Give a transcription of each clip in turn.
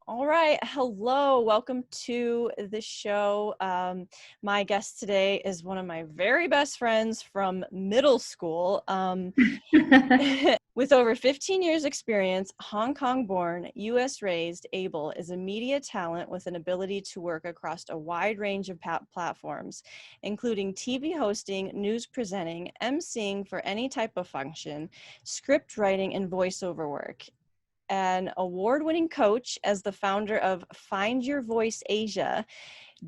All right. Hello. Welcome to the show. My guest today is one of my very best friends from middle school. With over 15 years experience, Hong Kong born, US raised, Able is a media talent with an ability to work across a wide range of platforms, including TV hosting, news presenting, emceeing for any type of function, script writing, and voiceover work. An award-winning coach as the founder of Find Your Voice Asia,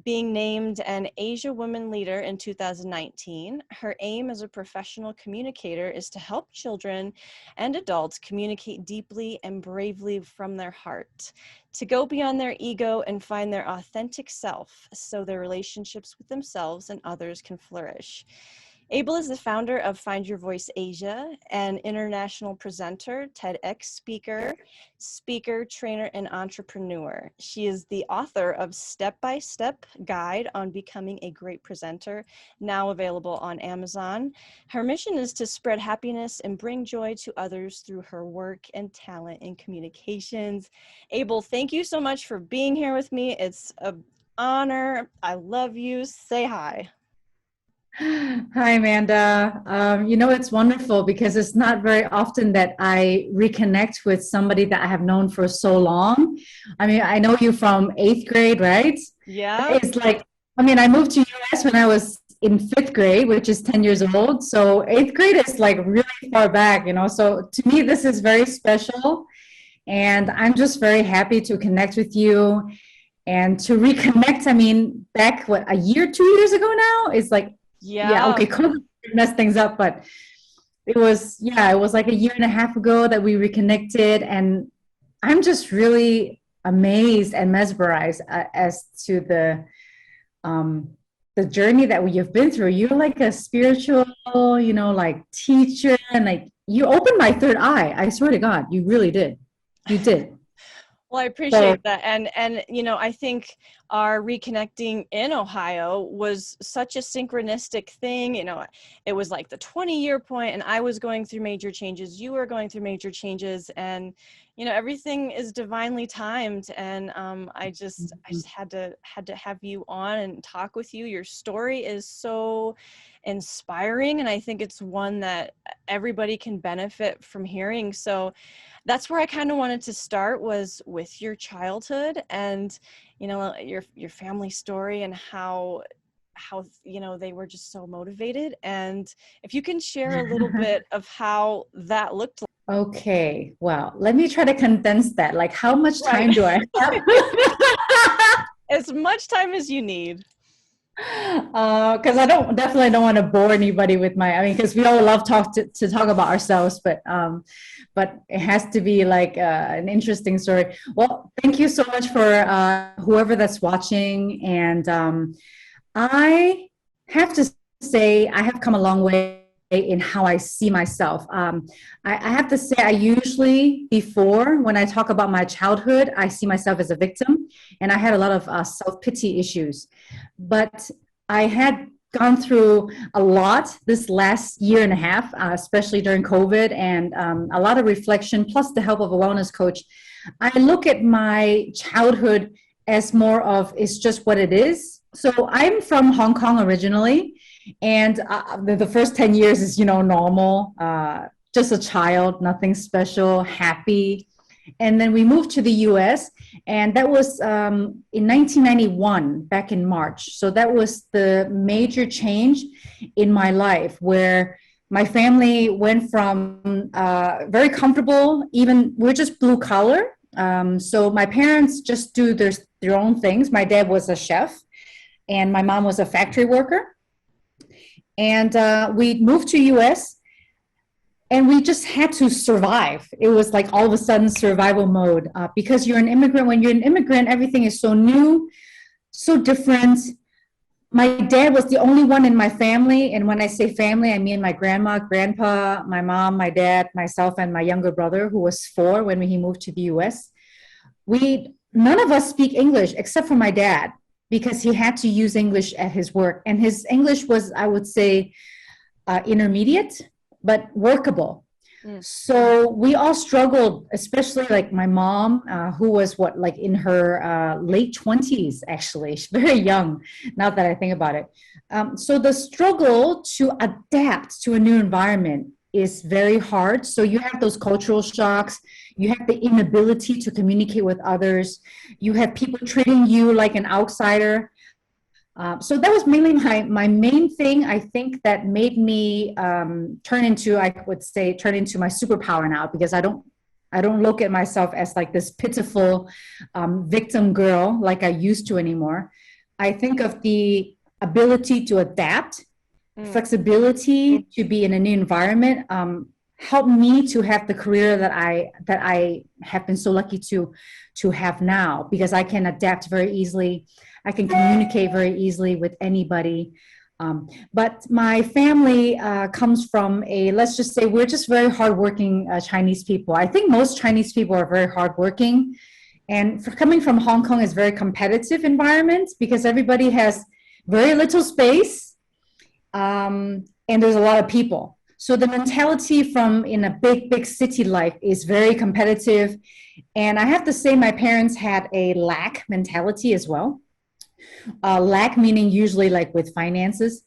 being named an Asia Women Leader in 2019. Her aim as a professional communicator is to help children and adults communicate deeply and bravely from their heart, to go beyond their ego and find their authentic self so their relationships with themselves and others can flourish. Able is the founder of Find Your Voice Asia, an international presenter, TEDx speaker, trainer, and entrepreneur. She is the author of Step-by-Step Guide on Becoming a Great Presenter, now available on Amazon. Her mission is to spread happiness and bring joy to others through her work and talent in communications. Able, thank you so much for being here with me. It's an honor. I love you. Say hi. Hi, Amanda. It's wonderful because it's not very often that I reconnect with somebody that I have known for so long. I mean, I know you from eighth grade, right? Yeah. It's like, I moved to US when I was in fifth grade, which is 10 years old. So eighth grade is like really far back, So to me, this is very special. And I'm just very happy to connect with you and to reconnect. I mean, back, a year, 2 years ago now? It's like, yeah, Yeah. okay, COVID messed things up, but it was like a year and a half ago that we reconnected, and I'm just really amazed and mesmerized as to the journey that we have been through. You're like a spiritual, like teacher, and like you opened my third eye. I swear to God, you really did. You did. Well, I appreciate that. And I think our reconnecting in Ohio was such a synchronistic thing. It was like the 20-year point, and I was going through major changes. You were going through major changes, and everything is divinely timed. And I just had to have you on and talk with you. Your story is so inspiring, and I think it's one that everybody can benefit from hearing. So that's where I kind of wanted to start, was with your childhood and your family story, and how they were just so motivated. And if you can share a little bit of how that looked like. Okay, well, let me try to condense that. Like, how much time do I have? As much time as you need. Because I definitely don't want to bore anybody with because we all love to talk about ourselves, but it has to be like an interesting story. Well, thank you so much for whoever that's watching, and I have to say I have come a long way in how I see myself. I have to say, I usually, before, when I talk about my childhood, I see myself as a victim, and I had a lot of self-pity issues. But I had gone through a lot this last year and a half, especially during COVID, and a lot of reflection, plus the help of a wellness coach. I look at my childhood as more of, it's just what it is. So I'm from Hong Kong originally, and the first 10 years is, normal, just a child, nothing special, happy. And then we moved to the US, and that was in 1991, back in March. So that was the major change in my life, where my family went from very comfortable, even we're just blue collar. So my parents just do their own things. My dad was a chef, and my mom was a factory worker. And we moved to US, and we just had to survive. It was like all of a sudden survival mode, because you're an immigrant. When you're an immigrant, everything is so new, so different. My dad was the only one in my family. And when I say family, I mean my grandma, grandpa, my mom, my dad, myself, and my younger brother, who was 4 when he moved to the US. None of us speak English except for my dad, because he had to use English at his work. And his English was, I would say, intermediate, but workable. Mm. So we all struggled, especially like my mom, who was like in her late 20s, actually. She's very young, now that I think about it. So the struggle to adapt to a new environment is very hard. So you have those cultural shocks, you have the inability to communicate with others, you have people treating you like an outsider. So that was mainly my main thing. I think that made me turn into, I would say, turn into my superpower now, because I don't look at myself as like this pitiful victim girl like I used to anymore. I think of the ability to adapt, Mm. flexibility to be in a new environment, helped me to have the career that I have been so lucky to have now, because I can adapt very easily. I can communicate very easily with anybody. But my family comes from let's just say, we're just very hardworking Chinese people. I think most Chinese people are very hardworking. And coming from Hong Kong is very competitive environment, because everybody has very little space, and there's a lot of people. So the mentality from in a big city life is very competitive. And I have to say, my parents had a lack mentality as well. Lack meaning usually like with finances.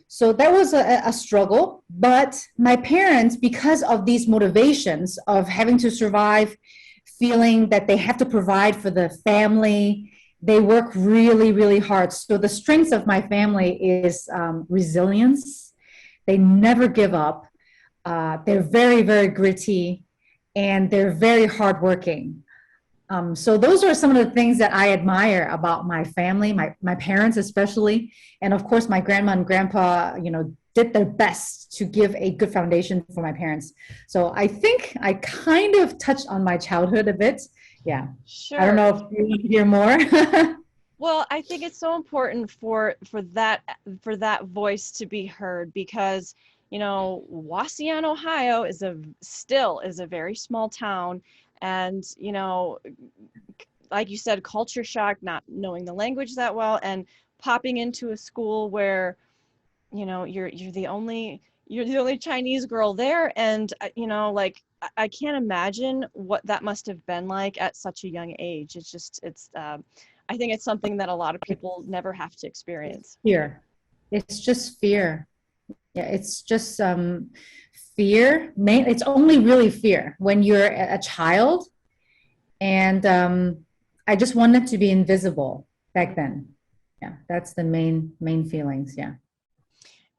So that was a struggle. But my parents, because of these motivations of having to survive, feeling that they have to provide for the family, they work really hard. So the strength of my family is resilience. They never give up. They're very gritty, and they're very hardworking. So those are some of the things that I admire about my family, my parents especially, and of course my grandma and grandpa, did their best to give a good foundation for my parents. So I think I kind of touched on my childhood a bit. Yeah. I don't Sure. know if you want to hear more. Well, I think it's so important for that voice to be heard, because Waseon, Ohio still is a very small town, and like you said, culture shock, not knowing the language that well, and popping into a school where you're the only Chinese girl there, and like I can't imagine what that must have been like at such a young age. It's I think it's something that a lot of people never have to experience. Fear. It's just fear. Yeah, it's just fear. It's only really fear when you're a child. And I just wanted to be invisible back then. Yeah, that's the main feelings. Yeah.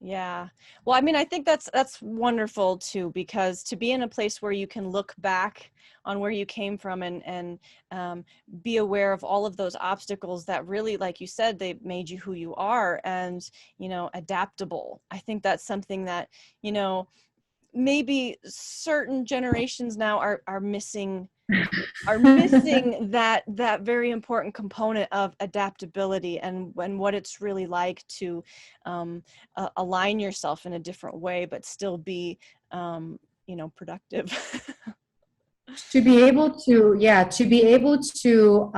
Yeah. Well, I mean, I think that's wonderful too, because to be in a place where you can look back on where you came from, and be aware of all of those obstacles that really, like you said, they made you who you are, and adaptable. I think that's something that maybe certain generations now are missing that very important component of adaptability, and what it's really like to align yourself in a different way, but still be productive. To be able to, yeah, to be able to,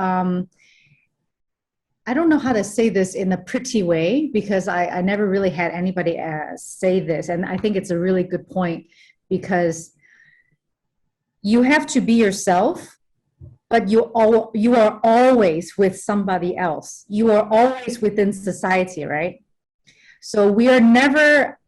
I don't know how to say this in a pretty way, because I never really had anybody say this. And I think it's a really good point, because you have to be yourself, but you are always with somebody else. You are always within society, right? So we are never,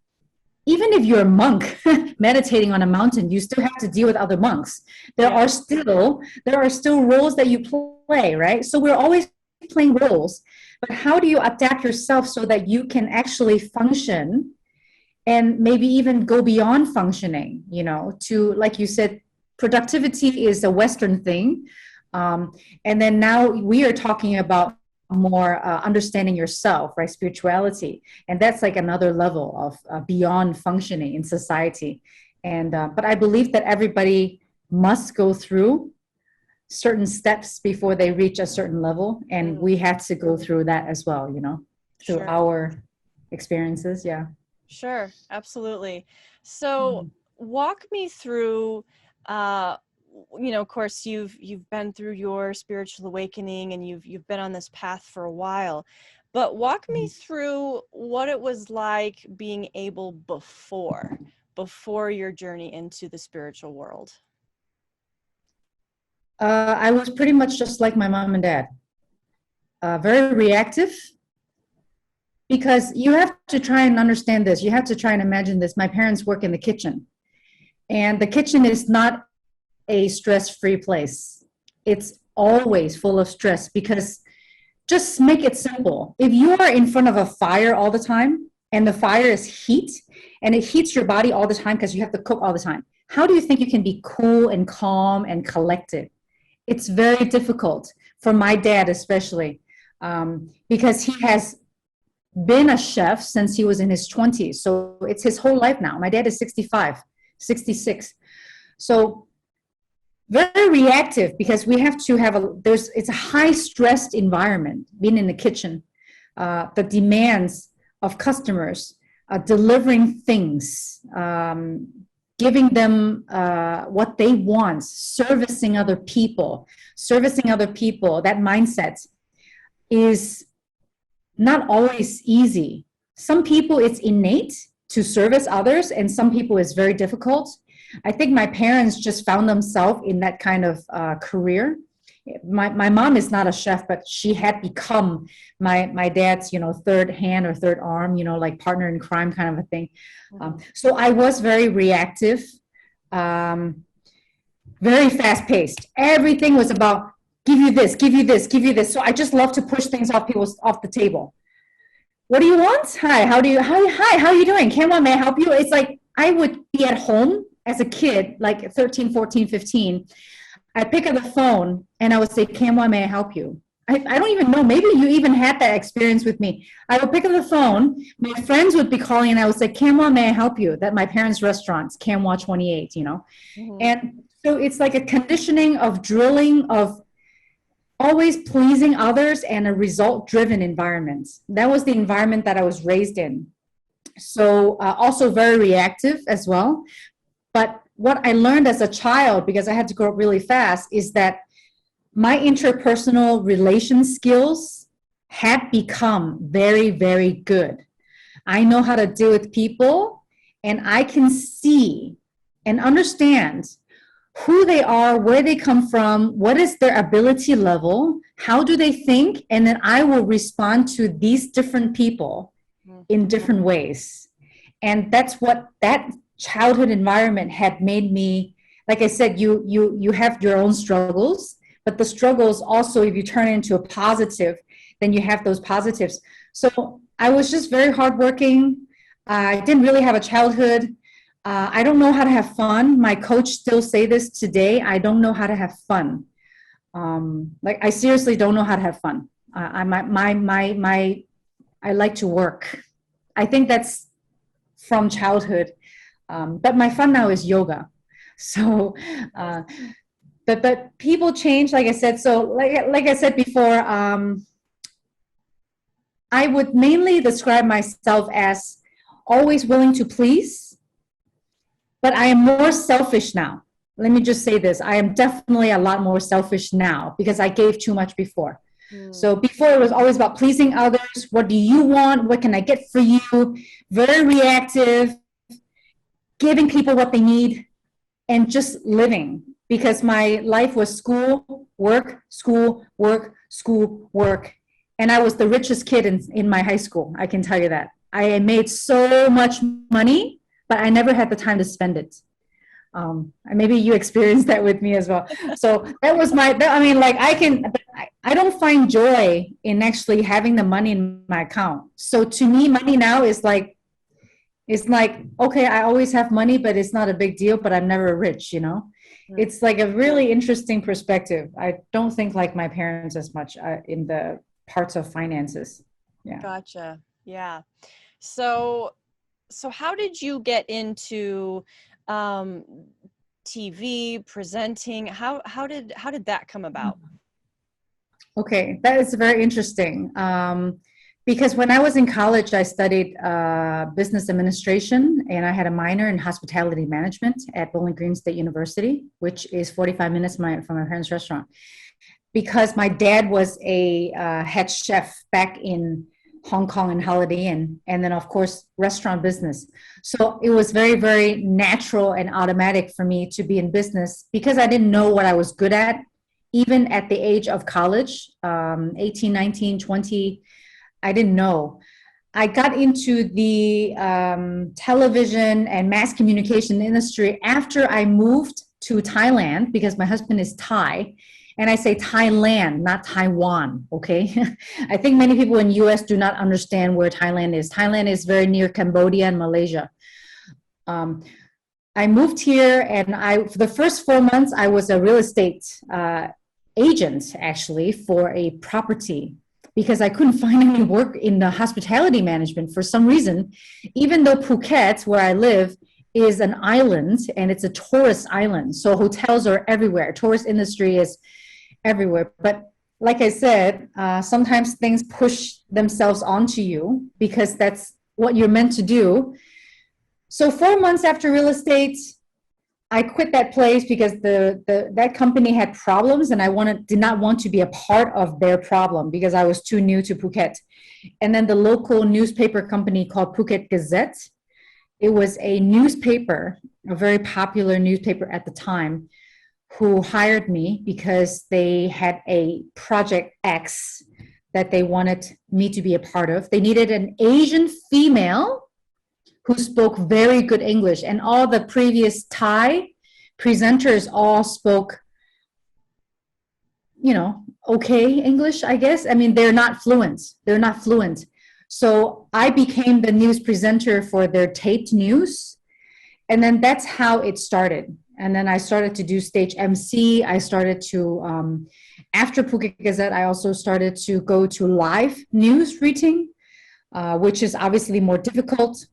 even if you're a monk meditating on a mountain, you still have to deal with other monks. There Yeah. are still roles that you play, right? So we're always playing roles. But how do you adapt yourself so that you can actually function, and maybe even go beyond functioning, to, like you said, productivity is a Western thing. And then now we are talking about more understanding yourself, right? Spirituality. And that's like another level of beyond functioning in society. And, but I believe that everybody must go through certain steps before they reach a certain level. And Mm. we had to go through that as well, through Sure. our experiences. Yeah. Sure, absolutely. So walk me through, uh, of course, you've been through your spiritual awakening, and you've been on this path for a while, but walk me through what it was like being able before your journey into the spiritual world? I was pretty much just like my mom and dad, very reactive, because you have to try and understand this. You have to try and imagine this. My parents work in the kitchen, and the kitchen is not a stress-free place. It's always full of stress, because just make it simple. If you are in front of a fire all the time, and the fire is heat, and it heats your body all the time because you have to cook all the time, how do you think you can be cool and calm and collected? It's very difficult for my dad, especially, because he has been a chef since he was in his 20s. So it's his whole life now. My dad is 65, 66. So very reactive, because we have to have it's a high stressed environment, being in the kitchen, the demands of customers, delivering things, giving them what they want, servicing other people. That mindset is not always easy. Some people, it's innate to service others, and some people it's very difficult. I think my parents just found themselves in that kind of career. My mom is not a chef, but she had become my dad's, third hand or third arm, like partner in crime kind of a thing. So I was very reactive, very fast paced. Everything was about give you this, give you this, give you this. So I just love to push things off the table. What do you want? Hi, how are you doing? May I help you? It's like I would be at home as a kid, like 13, 14, 15. I pick up the phone and I would say, may I help you? I don't even know. Maybe you even had that experience with me. I would pick up the phone. My friends would be calling and I would say, may I help you? That my parents' restaurants, Camwa 28, And so it's like a conditioning of drilling of always pleasing others and a result-driven environment. That was the environment that I was raised in. So also very reactive as well. But what I learned as a child, because I had to grow up really fast, is that my interpersonal relation skills had become very, very good. I know how to deal with people, and I can see and understand who they are, where they come from, what is their ability level, how do they think, and then I will respond to these different people in different ways. And that's what that childhood environment had made me. Like I said, you have your own struggles, but the struggles also, if you turn it into a positive, then you have those positives. So I was just very hardworking. I didn't really have a childhood. I don't know how to have fun. My coach still say this today. I don't know how to have fun. I seriously don't know how to have fun. I like to work. I think that's from childhood. But my fun now is yoga. So, but people change, like I said. So like I said before, I would mainly describe myself as always willing to please, but I am more selfish now. Let me just say this. I am definitely a lot more selfish now because I gave too much before. So before it was always about pleasing others. What do you want? What can I get for you? Very reactive, giving people what they need, and just living, because my life was school, work, school, work, school, work. And I was the richest kid in my high school. I can tell you that. I made so much money, but I never had the time to spend it. Maybe you experienced that with me as well. So that was I don't find joy in actually having the money in my account. So to me, money now is like, okay, I always have money, but it's not a big deal, but I'm never rich, It's like a really interesting perspective. I don't think like my parents as much in the parts of finances. Yeah. Gotcha. Yeah. So how did you get into TV presenting? How did that come about? Okay, that is very interesting. Because when I was in college, I studied business administration, and I had a minor in hospitality management at Bowling Green State University, which is 45 minutes from my parents' restaurant. Because my dad was a head chef back in Hong Kong and Holiday Inn, and then of course restaurant business. So it was very, very natural and automatic for me to be in business because I didn't know what I was good at. Even at the age of college, 18, 19, 20, I didn't know. I got into the television and mass communication industry after I moved to Thailand because my husband is Thai. And I say Thailand, not Taiwan, okay? I think many people in US do not understand where Thailand is. Thailand is very near Cambodia and Malaysia. I moved here and for the first 4 months, I was a real estate agent actually for a property because I couldn't find any work in the hospitality management for some reason, even though Phuket, where I live, is an island and it's a tourist island. So hotels are everywhere. Tourist industry is everywhere. But like I said, sometimes things push themselves onto you because that's what you're meant to do. So 4 months after real estate, I quit that place because that company had problems and I did not want to be a part of their problem because I was too new to Phuket. And then the local newspaper company called Phuket Gazette, it was a newspaper, a very popular newspaper at the time, who hired me because they had a project X that they wanted me to be a part of. They needed an Asian female who spoke very good English, and all the previous Thai presenters all spoke, okay English, I guess. I mean, they're not fluent. So I became the news presenter for their taped news. And then that's how it started. And then I started to do stage MC. I started to, after Phuket Gazette, I also started to go to live news reading, which is obviously more difficult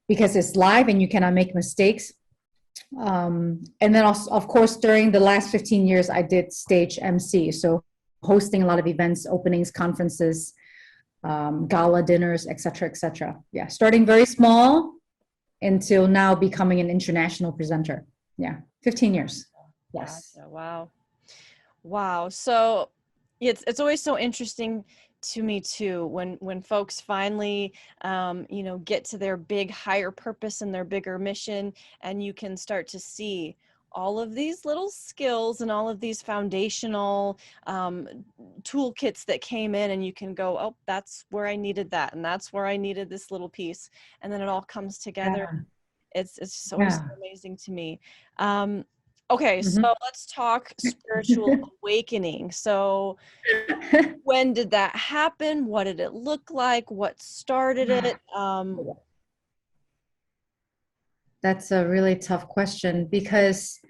because it's live and you cannot make mistakes. And then also, of course, during the last 15 years, I did stage MC. So hosting a lot of events, openings, conferences, gala dinners, et cetera. Yeah, starting very small until now becoming an international presenter. Yeah, 15 years. Yes. Gotcha. Wow. So it's always so interesting to me too when folks finally get to their big higher purpose and their bigger mission, and you can start to see all of these little skills and all of these foundational toolkits that came in, and you can go, oh, that's where I needed that, and that's where I needed this little piece, and then it all comes together. Yeah. It's so amazing to me. Okay, so let's talk spiritual awakening. So when did that happen? What did it look like? What started it? That's a really tough question because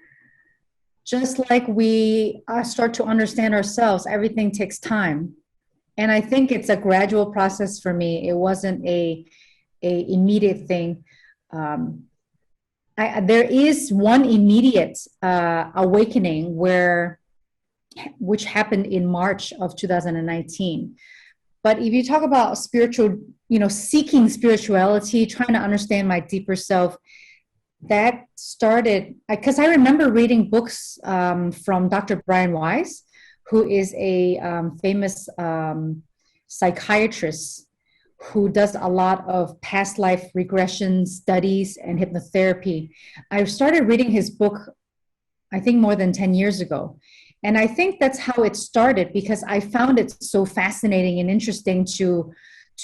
just like we start to understand ourselves, everything takes time. And I think it's a gradual process for me. It wasn't a immediate thing. There is one immediate awakening which happened in March of 2019. But if you talk about spiritual, seeking spirituality, trying to understand my deeper self, that started because I remember reading books from Dr. Brian Weiss, who is a famous psychiatrist who does a lot of past life regression studies and hypnotherapy. I started reading his book, I think more than 10 years ago. And I think that's how it started because I found it so fascinating and interesting to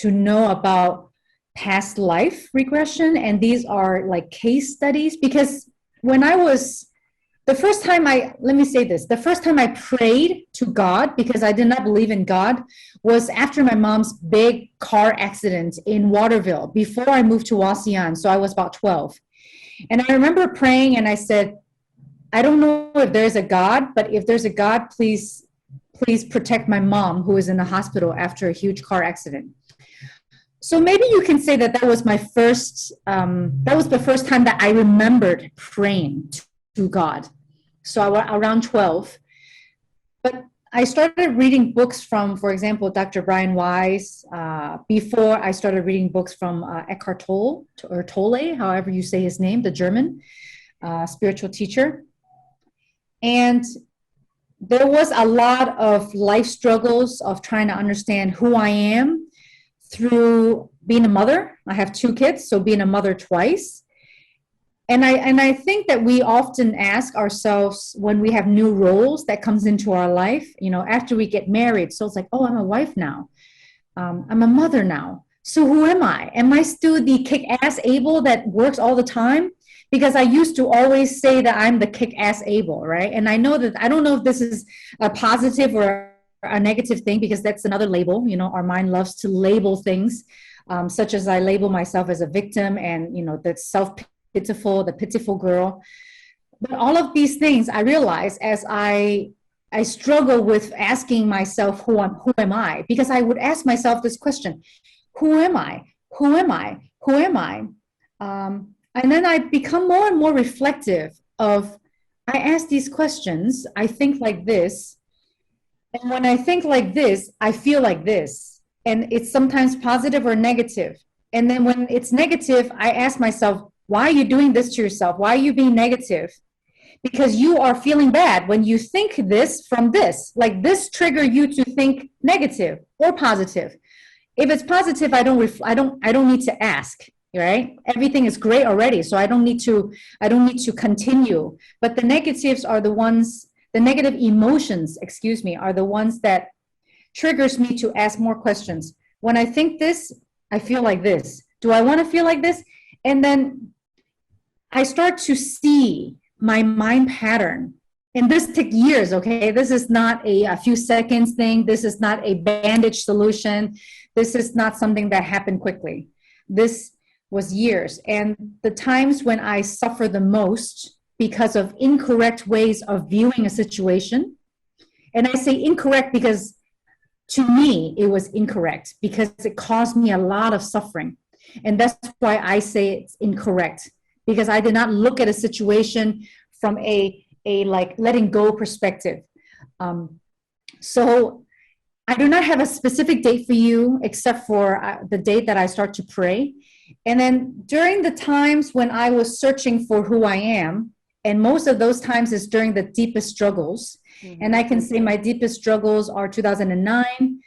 know about past life regression. And these are like case studies because the first time I prayed to God, because I did not believe in God, was after my mom's big car accident in Waterville before I moved to Wasian. So I was about 12. And I remember praying and I said, I don't know if there's a God, but if there's a God, please protect my mom who is in the hospital after a huge car accident. So maybe you can say that was my first, that was the first time that I remembered praying to God. So I was around 12. But I started reading books from, for example, Dr. Brian Weiss, before I started reading books from Eckhart Tolle, or Tolle, however you say his name, the German spiritual teacher. And there was a lot of life struggles of trying to understand who I am through being a mother. I have 2 kids, so being a mother twice. And I think that we often ask ourselves when we have new roles that comes into our life, after we get married. So it's like, oh, I'm a wife now. I'm a mother now. So who am I? Am I still the kick-ass Able that works all the time? Because I used to always say that I'm the kick-ass Able, right? And I know that, I don't know if this is a positive or a negative thing, because that's another label. Our mind loves to label things, such as I label myself as a victim and, the the pitiful girl. But all of these things I realize as I struggle with asking myself, who am I? Because I would ask myself this question, who am I? Who am I? Who am I? And then I become more and more reflective of, I ask these questions, I think like this. And when I think like this, I feel like this. And it's sometimes positive or negative. And then when it's negative, I ask myself, why are you doing this to yourself? Why are you being negative? Because you are feeling bad when you think this from this. Like this trigger you to think negative or positive. If it's positive, I don't need to ask, right? Everything is great already, so I don't need to continue. But the negatives are the ones, the negative emotions, are the ones that triggers me to ask more questions. When I think this, I feel like this. Do I want to feel like this? And then I start to see my mind pattern. And this took years, okay? This is not a few seconds thing. This is not a bandage solution. This is not something that happened quickly. This was years. And the times when I suffer the most because of incorrect ways of viewing a situation, and I say incorrect because to me, it was incorrect because it caused me a lot of suffering. And that's why I say it's incorrect, because I did not look at a situation from a like letting go perspective. So I do not have a specific date for you except for the date that I start to pray. And then during the times when I was searching for who I am, and most of those times is during the deepest struggles. Mm-hmm. And I can say my deepest struggles are 2009,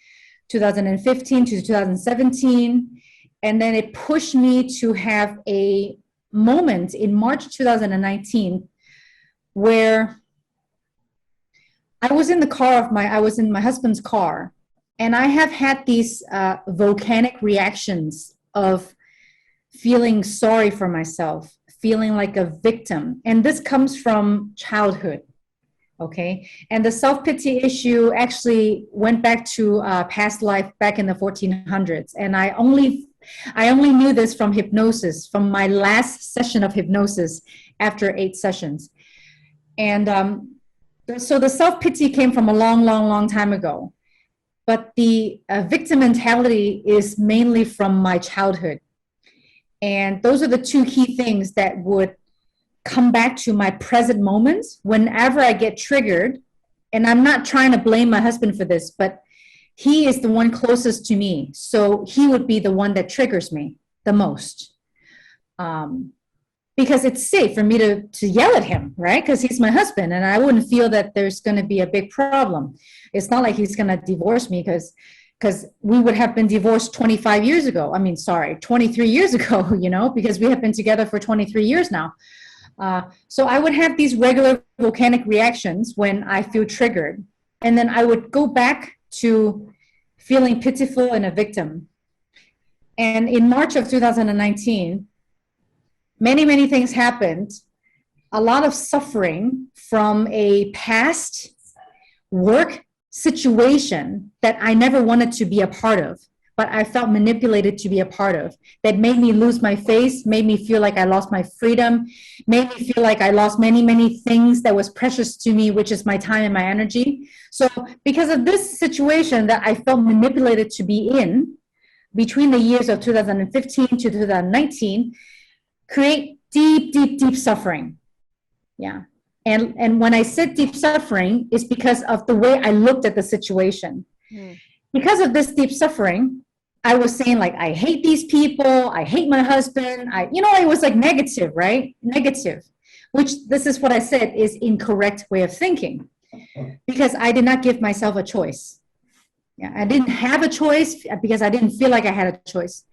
2015 to 2017. And then it pushed me to have a moment in March 2019 where I was in my husband's car, and I have had these volcanic reactions of feeling sorry for myself, feeling like a victim. And this comes from childhood, okay? And the self-pity issue actually went back to past life back in the 1400s. And I only knew this from hypnosis, from my last session of hypnosis after 8 sessions. And so the self-pity came from a long, long, long time ago. But the victim mentality is mainly from my childhood. And those are the 2 key things that would come back to my present moments whenever I get triggered. And I'm not trying to blame my husband for this, but he is the one closest to me. So he would be the one that triggers me the most. Because it's safe for me to yell at him, right? Because he's my husband, and I wouldn't feel that there's going to be a big problem. It's not like he's going to divorce me because we would have been divorced 23 years ago, because we have been together for 23 years now. So I would have these regular volcanic reactions when I feel triggered. And then I would go back to feeling pitiful and a victim. And in March of 2019, many, many things happened. A lot of suffering from a past work situation that I never wanted to be a part of, but I felt manipulated to be a part of, that made me lose my face, made me feel like I lost my freedom, made me feel like I lost many, many things that was precious to me, which is my time and my energy. So because of this situation that I felt manipulated to be in between the years of 2015 to 2019, create deep, deep, deep suffering. Yeah. And when I said deep suffering, it's because of the way I looked at the situation. Mm. Because of this deep suffering, I was saying like, I hate these people. I hate my husband. I was like negative, right? Negative, which this is what I said is incorrect way of thinking, because I did not give myself a choice. Yeah, I didn't have a choice because I didn't feel like I had a choice.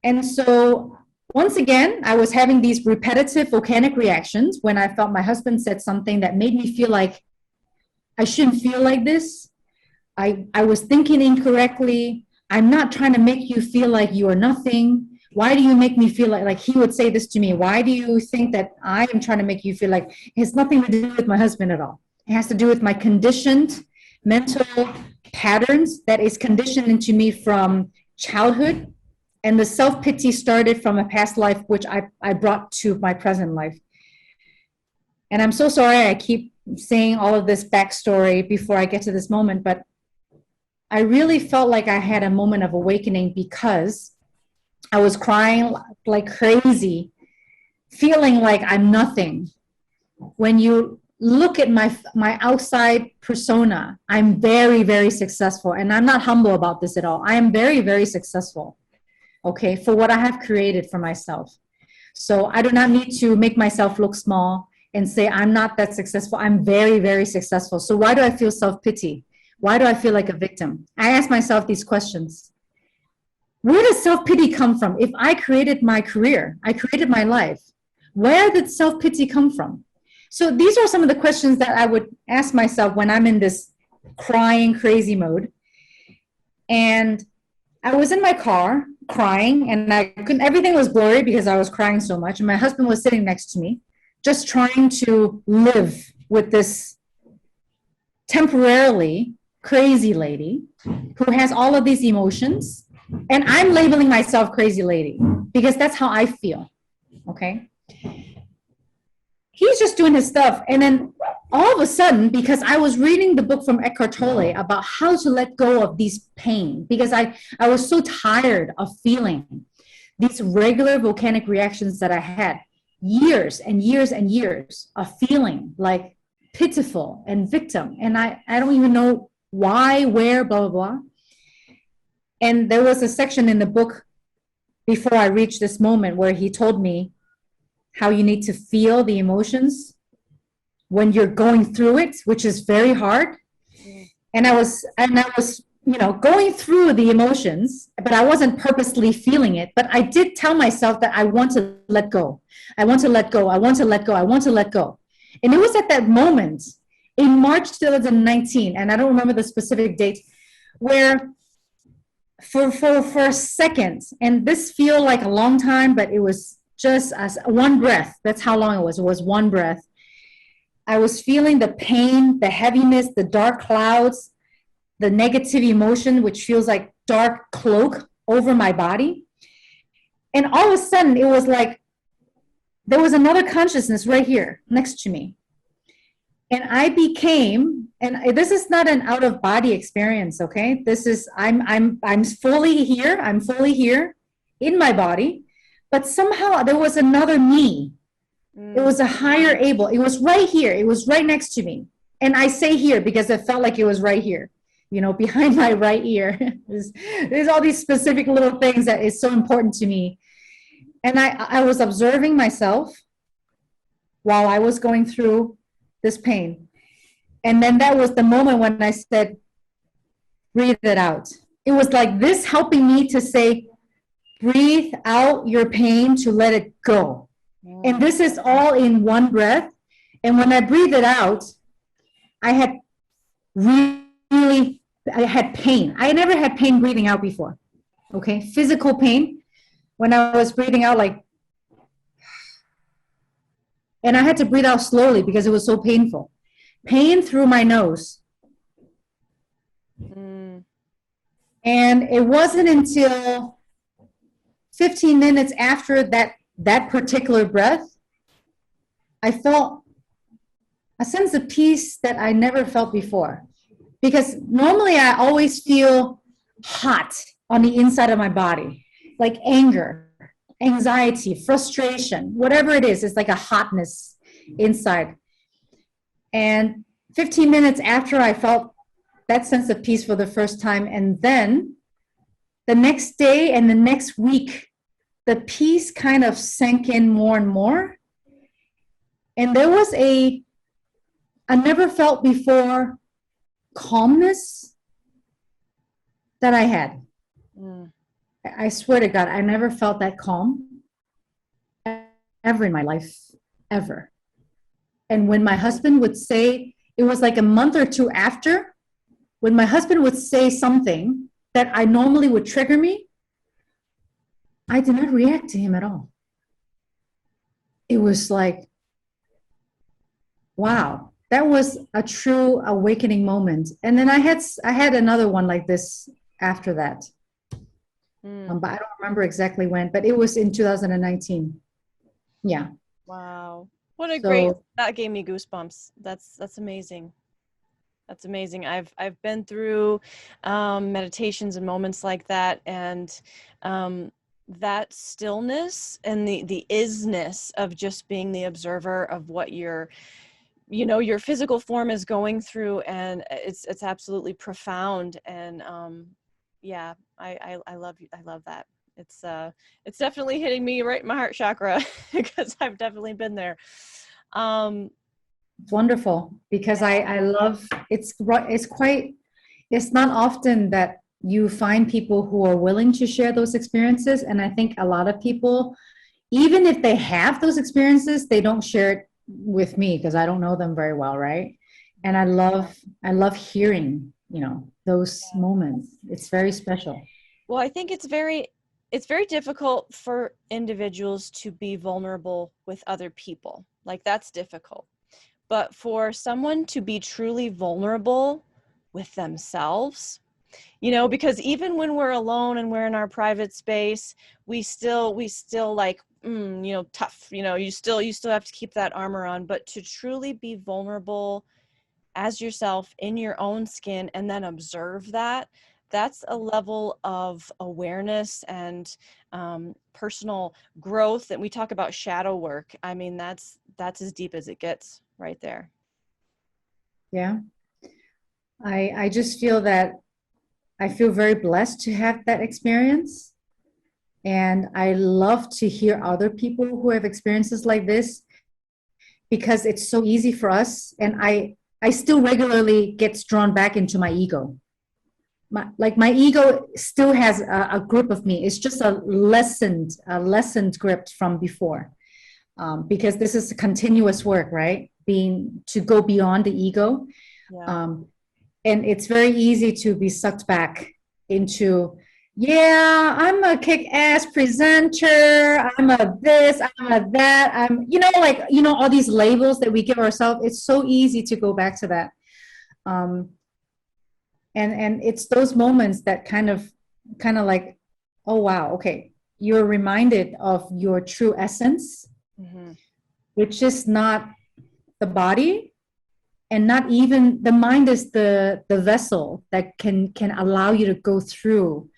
And so once again, I was having these repetitive volcanic reactions when I felt my husband said something that made me feel like I shouldn't feel like this. I was thinking incorrectly. I'm not trying to make you feel like you are nothing. Why do you make me feel like he would say this to me? Why do you think that I am trying to make you feel like it has nothing to do with my husband at all? It has to do with my conditioned mental patterns that is conditioned into me from childhood. And the self-pity started from a past life, which I brought to my present life. And I'm so sorry I keep saying all of this backstory before I get to this moment, but I really felt like I had a moment of awakening because I was crying like crazy, feeling like I'm nothing. When you look at my outside persona, I'm very, very successful. And I'm not humble about this at all. I am very, very successful, okay, for what I have created for myself. So I do not need to make myself look small and say I'm not that successful. I'm very, very successful. So why do I feel self-pity? Why do I feel like a victim? I ask myself these questions. Where does self-pity come from? If I created my career, I created my life, where did self-pity come from? So these are some of the questions that I would ask myself when I'm in this crying, crazy mode. And I was in my car crying, and everything was blurry because I was crying so much. And my husband was sitting next to me, just trying to live with this temporarily crazy lady who has all of these emotions. And I'm labeling myself crazy lady because that's how I feel. Okay. He's just doing his stuff. And then all of a sudden, because I was reading the book from Eckhart Tolle about how to let go of these pain, because I was so tired of feeling these regular volcanic reactions that I had years and years and years of feeling like pitiful and victim. And I don't even know why, where, blah, blah, blah. And there was a section in the book before I reached this moment where he told me how you need to feel the emotions when you're going through it, which is very hard. And I was, going through the emotions, but I wasn't purposely feeling it. But I did tell myself that I want to let go. I want to let go. I want to let go. I want to let go. And it was at that moment in March 2019, and I don't remember the specific date, where for a second, and this feel like a long time, but it was just as one breath. That's how long it was. It was one breath. I was feeling the pain, the heaviness, the dark clouds, the negative emotion, which feels like dark cloak over my body. And all of a sudden, it was like there was another consciousness right here next to me. And I became, and this is not an out of body experience, okay? This is, I'm fully here. I'm fully here in my body. But somehow there was another me. It was a higher Able. It was right here. It was right next to me. And I say here because it felt like it was right here, behind my right ear. There's all these specific little things that is so important to me. And I was observing myself while I was going through this pain. And then that was the moment when I said, breathe it out. It was like this helping me to say, breathe out your pain to let it go. And this is all in one breath. And when I breathe it out, I had pain. I never had pain breathing out before. Okay. Physical pain when I was breathing out, and I had to breathe out slowly because it was so painful. Pain through my nose. And it wasn't until 15 minutes after that particular breath, I felt a sense of peace that I never felt before. Because normally I always feel hot on the inside of my body, like anger, anxiety, frustration, whatever it is, it's like a hotness inside. And 15 minutes after I felt that sense of peace for the first time, and then the next day and the next week, the peace kind of sank in more and more. And there was I never felt before calmness that I had. Mm. I swear to God, I never felt that calm ever in my life, ever. And when my husband would say, it was like a month or two after, when my husband would say something that I normally would trigger me, I did not react to him at all. It was like, wow, that was a true awakening moment. And then I had another one like this after that. Mm. But I don't remember exactly when, but it was in 2019. Yeah. Wow. What a great, So that gave me goosebumps. That's amazing. That's amazing. I've been through meditations and moments like that, and that stillness and the isness of just being the observer of what your physical form is going through, and it's absolutely profound. And yeah, I love that. It's definitely hitting me right in my heart chakra because I've definitely been there. Um, it's wonderful because I love it's not often that you find people who are willing to share those experiences. And I think a lot of people, even if they have those experiences, they don't share it with me because I don't know them very well, right? And I love hearing, those moments. It's very special. well, I think it's very difficult for individuals to be vulnerable with other people. Like that's difficult. But for someone to be truly vulnerable with themselves, because even when we're alone and we're in our private space, we still like, tough, you still have to keep that armor on, but to truly be vulnerable as yourself in your own skin and then observe that's a level of awareness and personal growth. And we talk about shadow work. I mean, that's as deep as it gets right there. Yeah. I just feel that I feel very blessed to have that experience. And I love to hear other people who have experiences like this because it's so easy for us. And I still regularly gets drawn back into my ego. My ego still has a grip of me. It's just a lessened grip from before. Because this is a continuous work, right? Being to go beyond the ego. Yeah. And it's very easy to be sucked back into, yeah, I'm a kick-ass presenter, I'm a this, I'm a that, all these labels that we give ourselves. It's so easy to go back to that. um, and it's those moments that kind of like, oh wow, okay, you're reminded of your true essence, Mm-hmm. which is not the body, and not even the mind is the vessel that can allow you to go through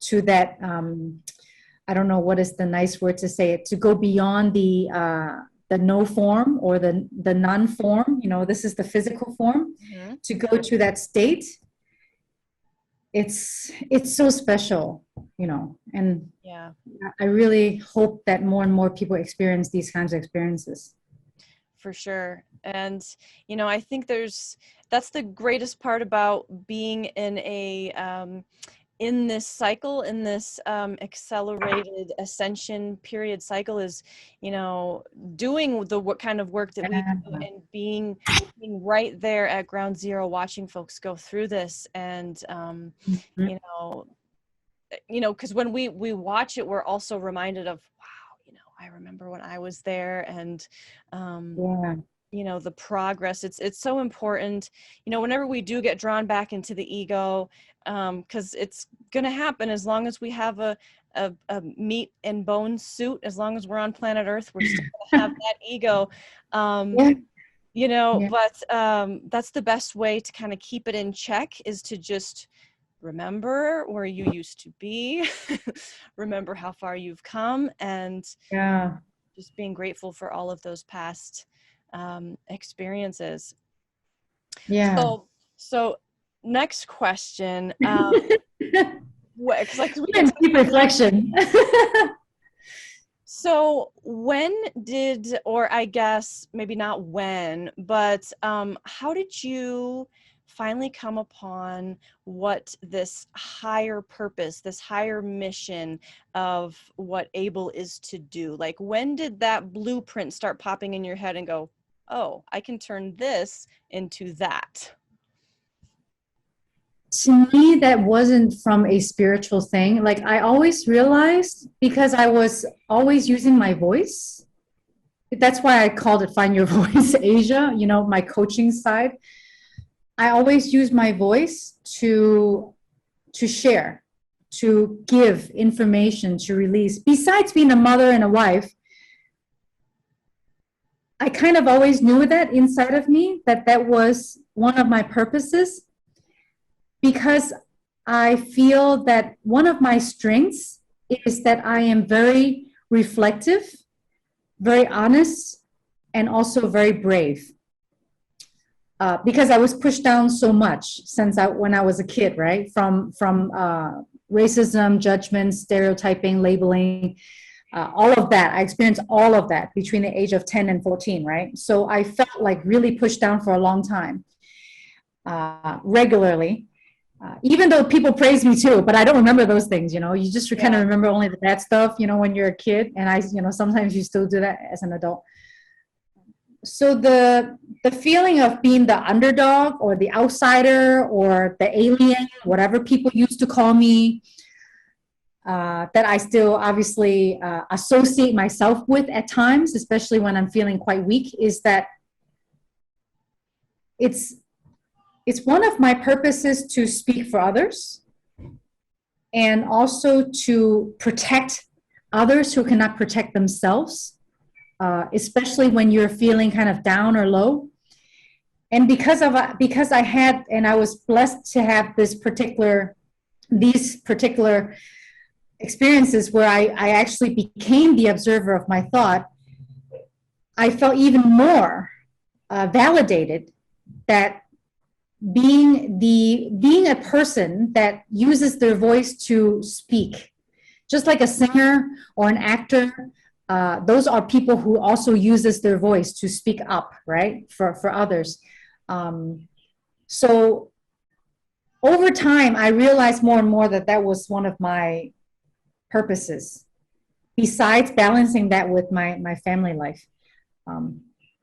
to that. I don't know what is the nice word to say it, to go beyond the no form or the non-form. This is the physical form. Mm-hmm. To go to that state, it's so special. And Yeah. I really hope that more and more people experience these kinds of experiences. For sure. And, I think that's the greatest part about being in this cycle, in this accelerated ascension period cycle is, doing the kind of work that we do and being right there at ground zero, watching folks go through this. And, Mhm. you know, because when we watch it, we're also reminded of, wow, I remember when I was there, and, Yeah. the progress. It's so important, whenever we do get drawn back into the ego, because it's going to happen as long as we have a meat and bone suit, as long as we're on planet Earth, we're still going to have that ego. um, Yeah. Yeah. but that's the best way to kind of keep it in check, is to just remember where you used to be, remember how far you've come, and Yeah. just being grateful for all of those past experiences. Yeah. So next question, because we can And talk. deep reflection. So when or I guess maybe not when, but how did you finally come upon what this higher purpose, this higher mission of what Able is to do? Like, when did that blueprint start popping in your head and go, oh, I can turn this into that? To me, that wasn't from a spiritual thing. Like, I always realized, because I was always using my voice. That's why I called it Find Your Voice Asia, you know, my coaching side. I always use my voice to share, to give information, to release. Besides being a mother and a wife, I kind of always knew that inside of me, that that was one of my purposes, because I feel that one of my strengths is that I am very reflective, very honest, and also very brave. Because I was pushed down so much since when I was a kid, right? From racism, judgment, stereotyping, labeling, all of that. I experienced all of that between the age of 10 and 14, right? So I felt like really pushed down for a long time, regularly. Even though people praise me too, but I don't remember those things, you know. You just kind of remember only the bad stuff, you know, when you're a kid. And sometimes you still do that as an adult. So the feeling of being the underdog or the outsider or the alien, whatever people used to call me, that I still obviously associate myself with at times, especially when I'm feeling quite weak, is that it's one of my purposes to speak for others, and also to protect others who cannot protect themselves, especially when you're feeling kind of down or low. And because I had, and I was blessed to have these particular experiences where I actually became the observer of my thought, I felt even more validated that being a person that uses their voice to speak, just like a singer or an actor, those are people who also uses their voice to speak up, right, for others. So over time, I realized more and more that that was one of my purposes, besides balancing that with my family life.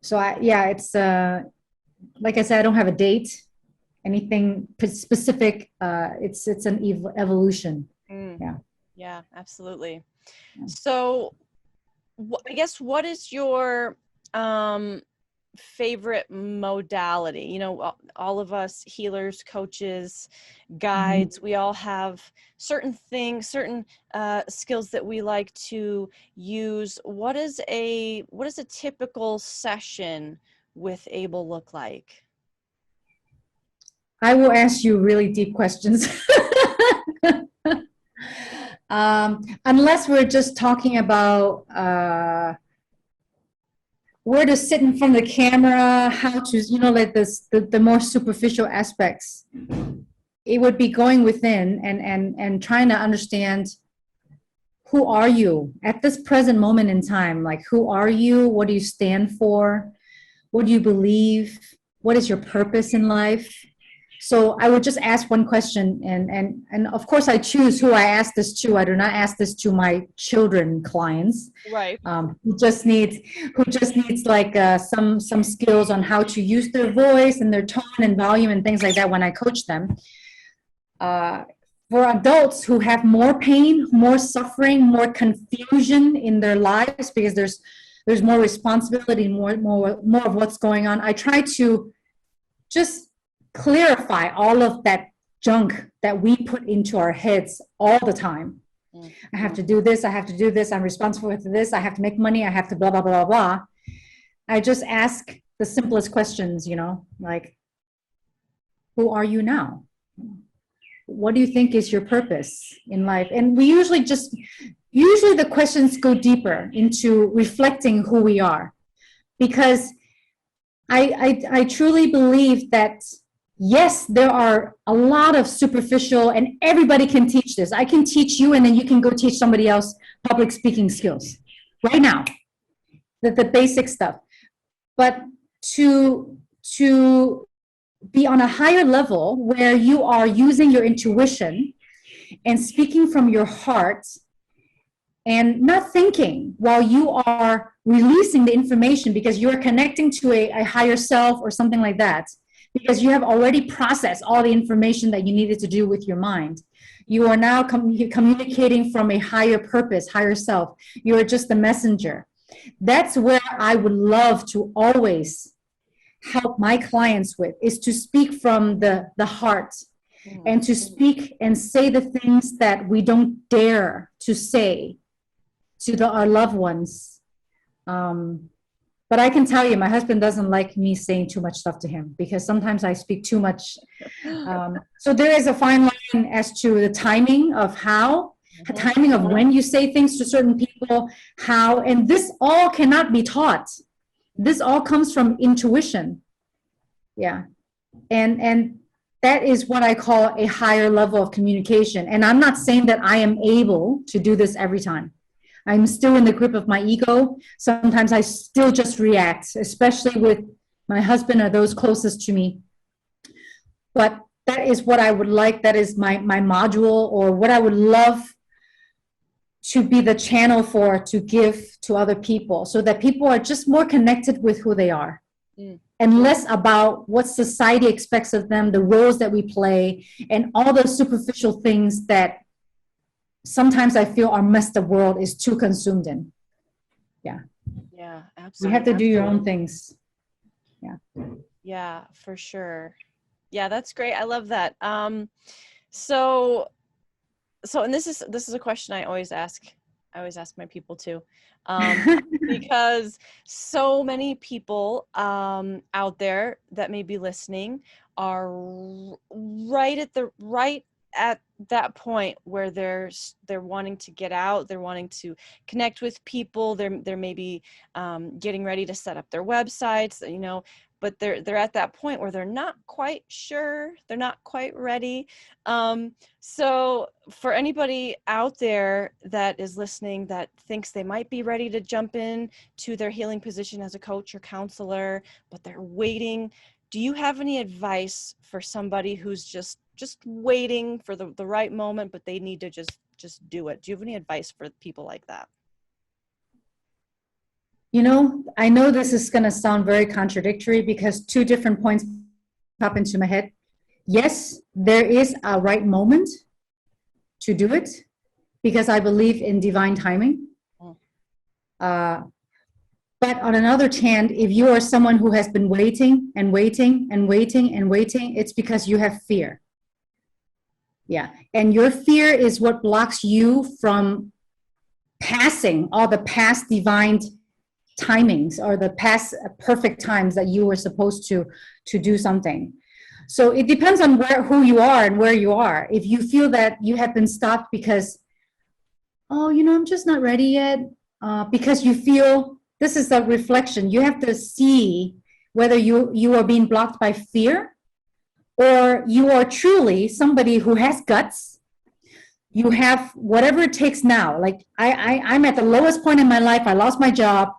So it's like I said, I don't have a date, anything specific. It's an evolution. Yeah, absolutely. So I guess, what is your favorite modality? You know, all of us healers, coaches, guides, we all have certain things, certain skills that we like to use. What is a typical session with Able look like? I will ask you really deep questions. Unless we're just talking about where to sit in front of the camera, how to, like this, the more superficial aspects. It would be going within and trying to understand, who are you at this present moment in time? Like, who are you? What do you stand for? What do you believe? What is your purpose in life? So I would just ask one question, and of course I choose who I ask this to. I do not ask this to my children clients, right? Who just needs like some skills on how to use their voice and their tone and volume and things like that when I coach them. For adults who have more pain, more suffering, more confusion in their lives, because there's more responsibility, more of what's going on, I try to just clarify all of that junk that we put into our heads all the time. I have to do this, I have to do this, I'm responsible for this, I have to make money, I have to blah, blah, blah, blah, blah. I just ask the simplest questions, like, who are you now? What do you think is your purpose in life? And we usually the questions go deeper into reflecting who we are, because I truly believe that, yes, there are a lot of superficial, and everybody can teach this. I can teach you, and then you can go teach somebody else public speaking skills right now, the basic stuff. But to be on a higher level where you are using your intuition and speaking from your heart and not thinking while you are releasing the information because you're connecting to a higher self or something like that, because you have already processed all the information that you needed to do with your mind. You are now communicating from a higher purpose, higher self. You're just a messenger. That's where I would love to always help my clients with, is to speak from the heart, and to speak and say the things that we don't dare to say to our loved ones. But I can tell you, my husband doesn't like me saying too much stuff to him because sometimes I speak too much. So there is a fine line as to the timing of how, the timing of when you say things to certain people, how, and this all cannot be taught. This all comes from intuition. Yeah. And that is what I call a higher level of communication. And I'm not saying that I am able to do this every time. I'm still in the grip of my ego. Sometimes I still just react, especially with my husband or those closest to me. But that is what I would like. That is my module, or what I would love to be the channel for, to give to other people, so that people are just more connected with who they are. And less about what society expects of them, the roles that we play, and all those superficial things that sometimes I feel our messed up world is too consumed in. Yeah. Yeah, absolutely. You have to do your own things. Yeah. Yeah, for sure. Yeah, that's great. I love that. So, and this is a question I always ask. I always ask my people too, because so many people out there that may be listening are right at that point where they're wanting to get out, they're wanting to connect with people, they're maybe getting ready to set up their websites, you know, but they're at that point where they're not quite sure, they're not quite ready. So for anybody out there that is listening that thinks they might be ready to jump in to their healing position as a coach or counselor, but they're waiting, do you have any advice for somebody who's just waiting for the right moment, but they need to just do it? Do you have any advice for people like that? You know, I know this is going to sound very contradictory because two different points pop into my head. Yes, there is a right moment to do it because I believe in divine timing. But on another hand, if you are someone who has been waiting and waiting and waiting and waiting, it's because you have fear. Yeah. And your fear is what blocks you from passing all the past divine timings or the past perfect times that you were supposed to do something. So it depends on who you are and where you are. If you feel that you have been stopped because, oh, you know, I'm just not ready yet, because you feel, this is a reflection. You have to see whether you are being blocked by fear, or you are truly somebody who has guts. You have whatever it takes now. Like I'm at the lowest point in my life. I lost my job.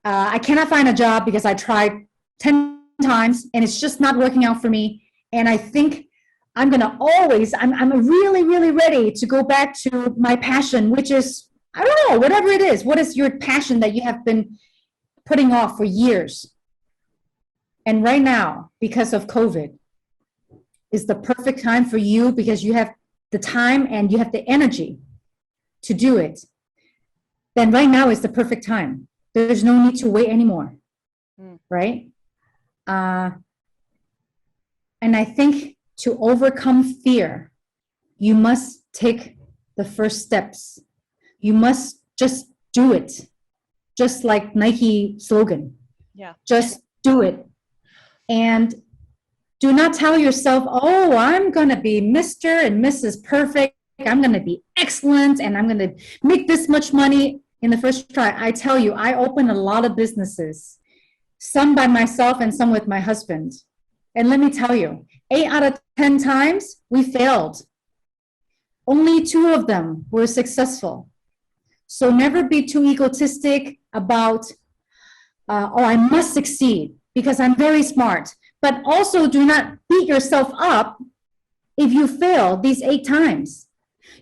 I cannot find a job because I tried 10 times and it's just not working out for me. And I think I'm really, really ready to go back to my passion, which is, I don't know, whatever it is. What is your passion that you have been putting off for years? And right now, because of COVID, is the perfect time for you because you have the time and you have the energy to do it. Then right now is the perfect time. There's no need to wait anymore, right? And I think to overcome fear, you must take the first steps. You must just do it. Just like Nike slogan. Yeah. Just do it. And do not tell yourself, oh, I'm going to be Mr. and Mrs. Perfect. I'm going to be excellent and I'm going to make this much money in the first try. I tell you, I opened a lot of businesses, some by myself and some with my husband. And let me tell you, 8 out of 10 times we failed. Only 2 of them were successful. So never be too egotistic about, oh, I must succeed because I'm very smart. But also do not beat yourself up if you fail these 8 times.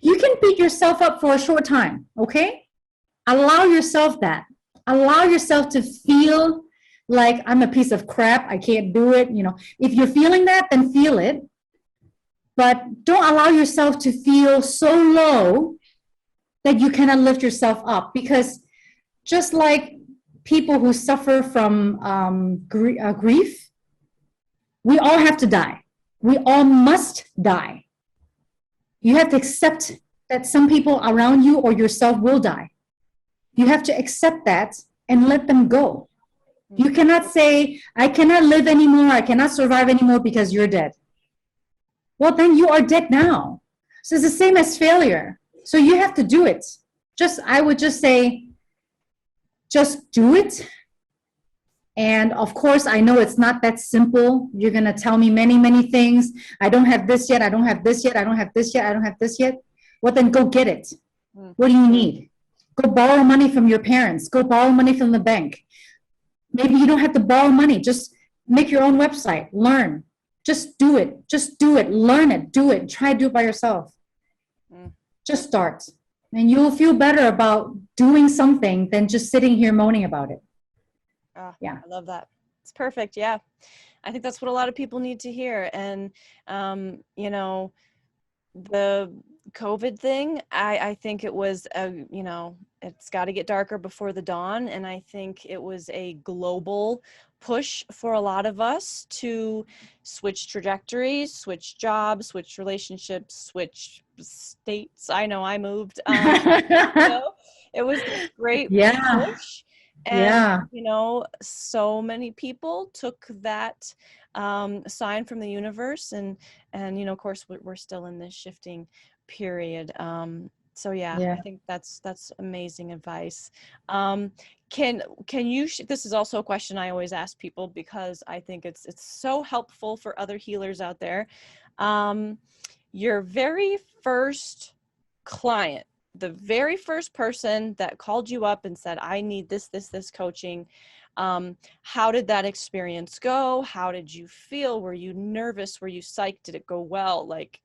You can beat yourself up for a short time, okay? Allow yourself that. Allow yourself to feel like I'm a piece of crap, I can't do it. You know, if you're feeling that, then feel it. But don't allow yourself to feel so low that you cannot lift yourself up. Because just like people who suffer from grief, we all have to die. We all must die. You have to accept that some people around you or yourself will die. You have to accept that and let them go. You cannot say, I cannot live anymore, I cannot survive anymore because you're dead. Well, then you are dead now. So it's the same as failure. So you have to do it. I would just say, just do it. And of course, I know it's not that simple. You're going to tell me many, many things. I don't have this yet. I don't have this yet. I don't have this yet. I don't have this yet. Well, then go get it. What do you need? Go borrow money from your parents. Go borrow money from the bank. Maybe you don't have to borrow money. Just make your own website. Learn. Just do it. Just do it. Learn it. Do it. Try to do it by yourself. Just start. And you'll feel better about doing something than just sitting here moaning about it. Yeah. I love that. It's perfect. Yeah. I think that's what a lot of people need to hear. And, you know, the COVID thing, I think it was, you know, it's got to get darker before the dawn. And I think it was a global push for a lot of us to switch trajectories, switch jobs, switch relationships, switch states. I know I moved. You know, it was this great push. And, you know, so many people took that sign from the universe. And, you know, of course, we're still in this shifting period. So I think that's amazing advice. Can you, this is also a question I always ask people because I think it's so helpful for other healers out there. Your very first client, the very first person that called you up and said, I need this coaching. How did that experience go? How did you feel? Were you nervous? Were you psyched? Did it go well? Like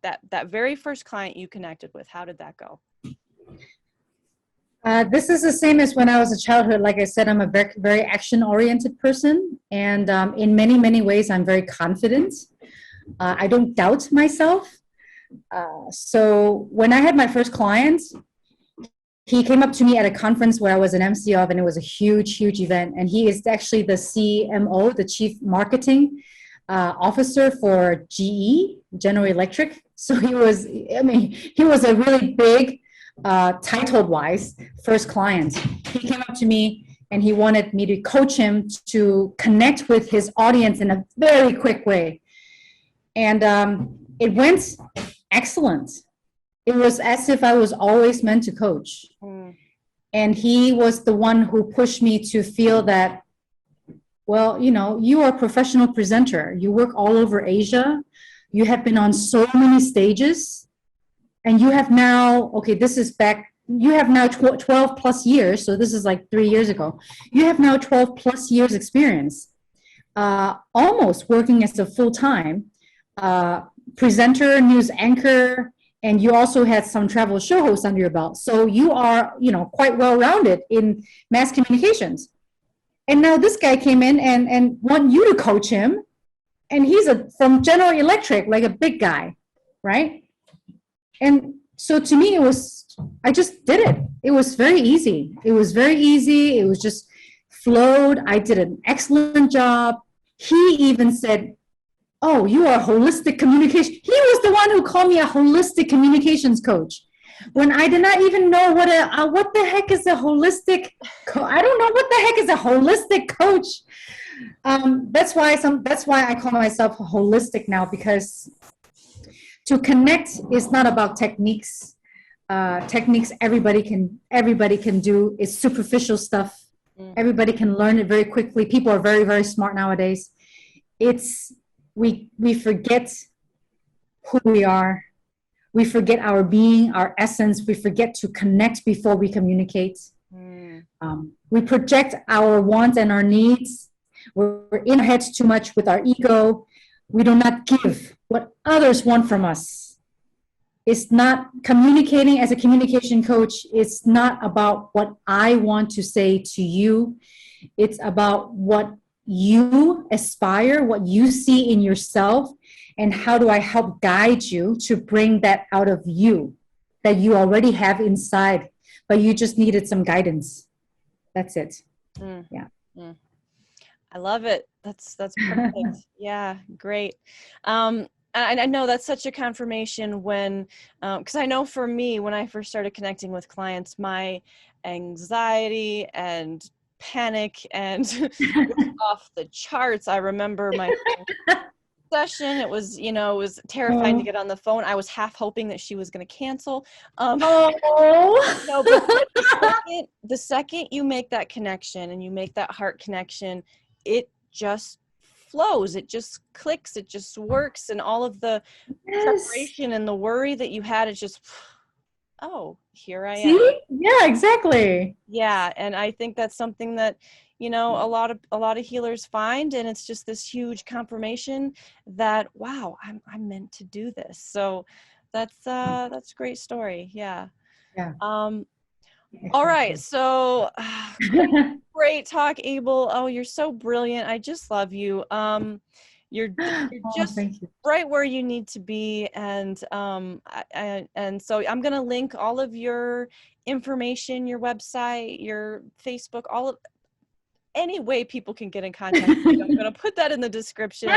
that very first client you connected with, how did that go? This is the same as when I was a childhood. Like I said, I'm a very, very action-oriented person. And in many, many ways, I'm very confident. I don't doubt myself. So when I had my first client, he came up to me at a conference where I was an MC of, and it was a huge, huge event. And he is actually the CMO, the Chief Marketing Officer for GE, General Electric. So he was a really big, title-wise, first client. He came up to me and he wanted me to coach him to connect with his audience in a very quick way. And it went excellent. It was as if I was always meant to coach. And he was the one who pushed me to feel that, well, you know, you are a professional presenter. You work all over Asia. You have been on so many stages. And you have now, okay, this is back, you have now 12 plus years. So this is like 3 years ago. You have now 12 plus years experience, almost working as a full-time presenter, news anchor, and you also had some travel show hosts under your belt. So you are, you know, quite well-rounded in mass communications. And now this guy came in and want you to coach him. And he's from General Electric, like a big guy, right? And so to me, I just did it. It was very easy. It was very easy. It was just flowed. I did an excellent job. He even said, oh, you are a holistic communication. He was the one who called me a holistic communications coach when I did not even know what the heck is a holistic I don't know what the heck is a holistic coach. That's why I call myself holistic now, because to connect is not about techniques. Techniques everybody can do. It's superficial stuff. Everybody can learn it very quickly. People are very, very smart nowadays. We forget who we are. We forget our being, our essence. We forget to connect before we communicate. We project our wants and our needs. We're in our heads too much with our ego. We do not give what others want from us. It's not communicating as a communication coach. It's not about what I want to say to you. It's about what you aspire, what you see in yourself, and how do I help guide you to bring that out of you that you already have inside, but you just needed some guidance. That's it. Mm. Yeah. Mm. I love it. That's perfect. Yeah, great. And I know that's such a confirmation when, because I know for me, when I first started connecting with clients, my anxiety and panic and was off the charts. I remember my session. It was, it was terrifying to get on the phone. I was half hoping that she was going to cancel. Oh. No, but the second you make that connection and you make that heart connection, it just flows, it just clicks, it just works, and all of the Yes. preparation and the worry that you had is just, oh, here I am. See? Yeah, exactly. Yeah, and I think that's something that a lot of healers find, and it's just this huge confirmation that, wow, I'm meant to do this. So that's a great story. Yeah. Yeah. All right, so great talk, Able. Oh, you're so brilliant. I just love you. You're just Thank you. right where you need to be, and so I'm gonna link all of your information, your website, your Facebook, all of any way people can get in contact with you. I'm gonna put that in the description,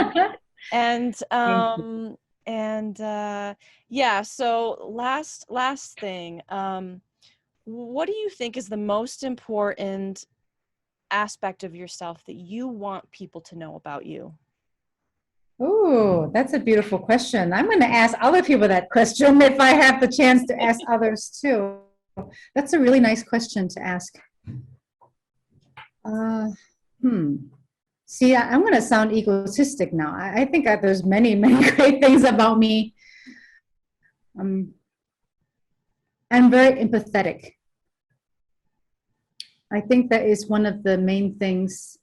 and yeah. So last thing. What do you think is the most important aspect of yourself that you want people to know about you? Oh, that's a beautiful question. I'm going to ask other people that question if I have the chance to ask others too. That's a really nice question to ask. See, I'm going to sound egotistic now. I think that there's many, many great things about me. I'm very empathetic. I think that is one of the main things.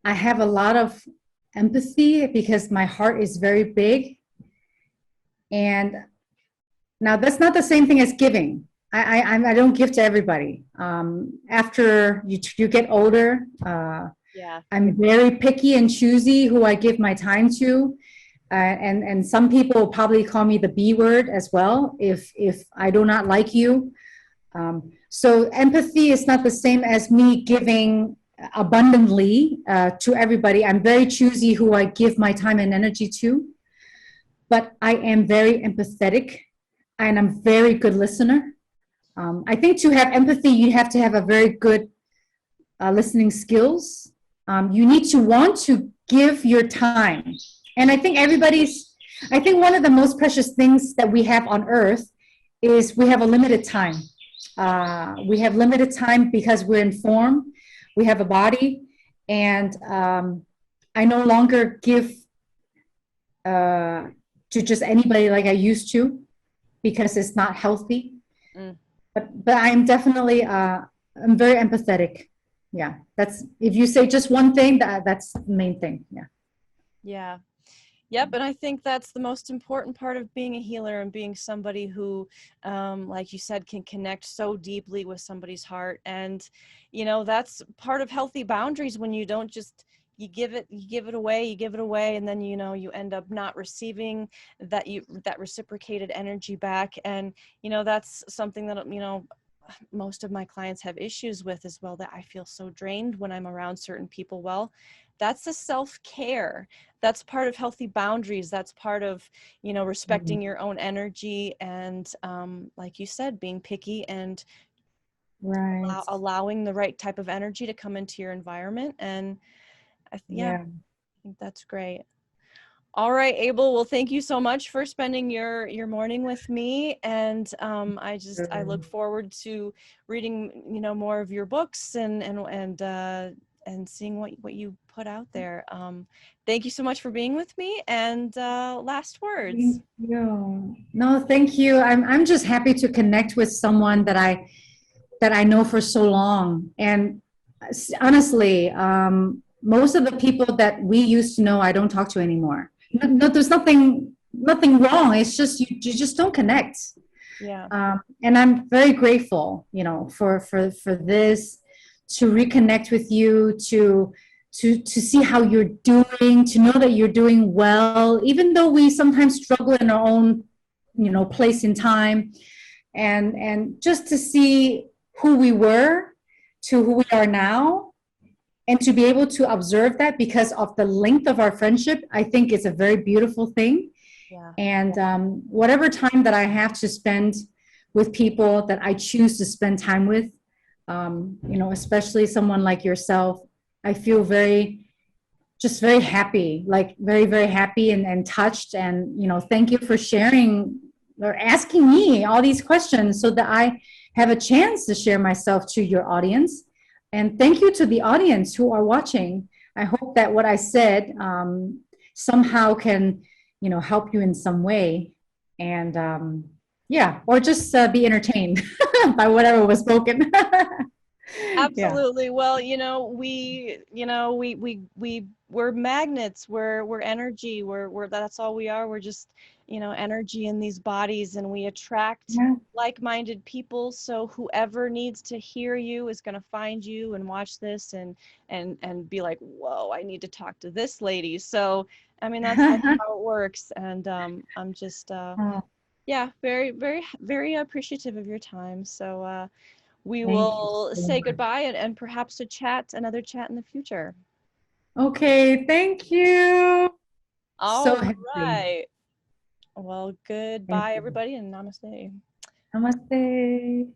I have a lot of empathy because my heart is very big. And now that's not the same thing as giving. I don't give to everybody. After you get older, Yeah. I'm very picky and choosy who I give my time to. And some people probably call me the B word as well if I do not like you. So empathy is not the same as me giving abundantly to everybody. I'm very choosy who I give my time and energy to, but I am very empathetic and I'm a very good listener. I think to have empathy, you have to have a very good listening skills. You need to want to give your time. And I think one of the most precious things that we have on earth is we have a limited time. We have limited time because we're in form, we have a body, and I no longer give to just anybody like I used to because it's not healthy. But I'm definitely I'm very empathetic. Yeah, that's if you say just one thing, that's the main thing. Yeah. Yeah. Yep. And I think that's the most important part of being a healer and being somebody who, like you said, can connect so deeply with somebody's heart. And, that's part of healthy boundaries when you don't just, you give it away. And then, you end up not receiving that reciprocated energy back. And, that's something that, most of my clients have issues with as well, that I feel so drained when I'm around certain people. Well, that's a self-care. That's part of healthy boundaries. That's part of, respecting your own energy and, like you said, being picky and allowing the right type of energy to come into your environment. And I think that's great. All right, Able. Well, thank you so much for spending your morning with me. And I look forward to reading, more of your books and seeing what you put out there. Thank you so much for being with me. And last words. Thank you. No, thank you. I'm just happy to connect with someone that I know for so long. And honestly, most of the people that we used to know, I don't talk to anymore. No, there's nothing wrong. It's just you just don't connect. Yeah. And I'm very grateful, for this, to reconnect with you, to see how you're doing, to know that you're doing well, even though we sometimes struggle in our own, place in time, and just to see who we were to who we are now, and to be able to observe that because of the length of our friendship, I think is a very beautiful thing. Yeah. And whatever time that I have to spend with people that I choose to spend time with, especially someone like yourself, I feel just very happy, like very, very happy and touched. And, thank you for sharing or asking me all these questions so that I have a chance to share myself to your audience. And thank you to the audience who are watching. I hope that what I said somehow can, help you in some way. And yeah, or just be entertained by whatever was spoken. Yeah. Absolutely. Well, we're magnets. We're energy. We're that's all we are. We're just, energy in these bodies, and we attract Yeah. like-minded people. So whoever needs to hear you is going to find you and watch this and be like, "Whoa, I need to talk to this lady." So, I mean, that's how it works. And I'm just Oh, yeah, very, very, very appreciative of your time. So, we thank you will so say much. goodbye and perhaps another chat in the future. Okay, thank you. So All happy. right. Well, Thank goodbye, you. everybody, and namaste. Namaste.